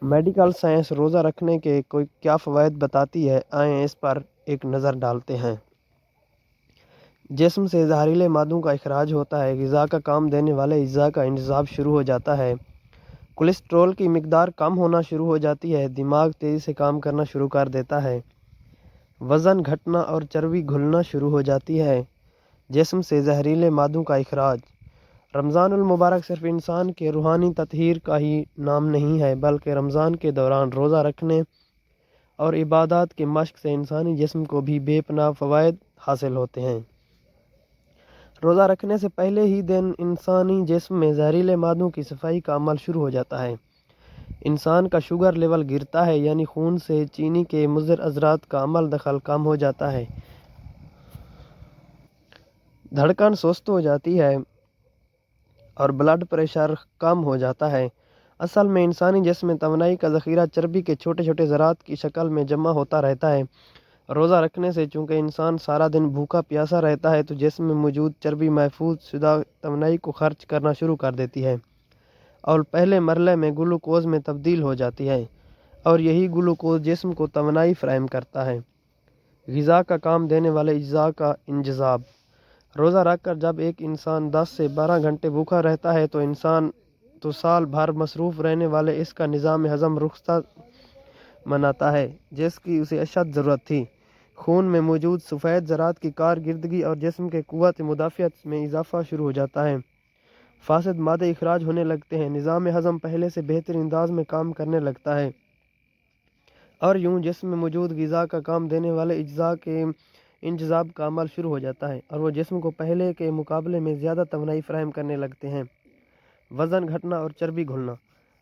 Medical science روزہ رکھنے کے کوئی کیا فوائد بتاتی ہے، آئیں اس پر ایک نظر ڈالتے ہیں۔ جسم سے زہریلے مادوں کا اخراج ہوتا ہے، غذا کا کام دینے والے اجزاء کا انتظام شروع ہو جاتا ہے، کولیسٹرول کی مقدار کم ہونا شروع ہو جاتی ہے، دماغ تیزی سے کام کرنا شروع کر دیتا ہے، وزن گھٹنا اور چربی گھلنا شروع ہو جاتی ہے، جسم سے زہریلے مادوں کا اخراج۔ رمضان المبارک صرف انسان کے روحانی تطہیر کا ہی نام نہیں ہے، بلکہ رمضان کے دوران روزہ رکھنے اور عبادات کے مشق سے انسانی جسم کو بھی بے پناہ فوائد حاصل ہوتے ہیں۔ روزہ رکھنے سے پہلے ہی دن انسانی جسم میں زہریلے مادوں کی صفائی کا عمل شروع ہو جاتا ہے۔ انسان کا شوگر لیول گرتا ہے، یعنی خون سے چینی کے مضر اثرات کا عمل دخل کم ہو جاتا ہے، دھڑکن سست ہو جاتی ہے اور بلڈ پریشر کم ہو جاتا ہے۔ اصل میں انسانی جسم میں توانائی کا ذخیرہ چربی کے چھوٹے چھوٹے ذرات کی شکل میں جمع ہوتا رہتا ہے۔ روزہ رکھنے سے چونکہ انسان سارا دن بھوکا پیاسا رہتا ہے تو جسم میں موجود چربی محفوظ شدہ توانائی کو خرچ کرنا شروع کر دیتی ہے اور پہلے مرحلے میں گلوکوز میں تبدیل ہو جاتی ہے، اور یہی گلوکوز جسم کو توانائی فراہم کرتا ہے۔ غذا کا کام دینے والے اجزاء کا انجذاب۔ روزہ رکھ کر جب ایک انسان 10 سے 12 گھنٹے بھوکا رہتا ہے تو سال بھر مصروف رہنے والے اس کا نظام ہضم رخصت مناتا ہے، جس کی اسے اشد ضرورت تھی۔ خون میں موجود سفید ذرات کی کارکردگی اور جسم کے قوت مدافعت میں اضافہ شروع ہو جاتا ہے، فاسد مادے اخراج ہونے لگتے ہیں، نظام ہضم پہلے سے بہتر انداز میں کام کرنے لگتا ہے، اور یوں جسم میں موجود غذا کا کام دینے والے اجزاء کے انجذاب کا عمل شروع ہو جاتا ہے اور وہ جسم کو پہلے کے مقابلے میں زیادہ توانائی فراہم کرنے لگتے ہیں۔ وزن گھٹنا اور چربی گھلنا۔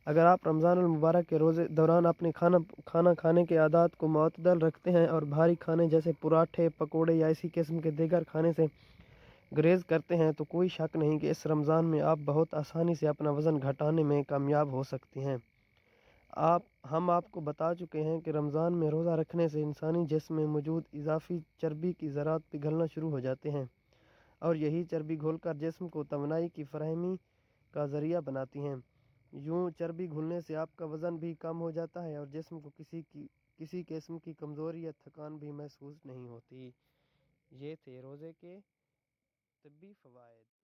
اگر آپ رمضان المبارک کے روزے دوران اپنے کھانا کھانے کے عادات کو معتدل رکھتے ہیں اور بھاری کھانے جیسے پراٹھے، پکوڑے یا اسی قسم کے دیگر کھانے سے گریز کرتے ہیں تو کوئی شک نہیں کہ اس رمضان میں آپ بہت آسانی سے اپنا وزن گھٹانے میں کامیاب ہو سکتے ہیں۔ ہم آپ کو بتا چکے ہیں کہ رمضان میں روزہ رکھنے سے انسانی جسم میں موجود اضافی چربی کی ذرات پگھلنا شروع ہو جاتے ہیں، اور یہی چربی گھل کر جسم کو توانائی کی فراہمی کا ذریعہ بناتی ہیں۔ یوں چربی گھلنے سے آپ کا وزن بھی کم ہو جاتا ہے اور جسم کو کسی قسم کی کمزوری یا تھکان بھی محسوس نہیں ہوتی۔ یہ تھے روزے کے طبی فوائد۔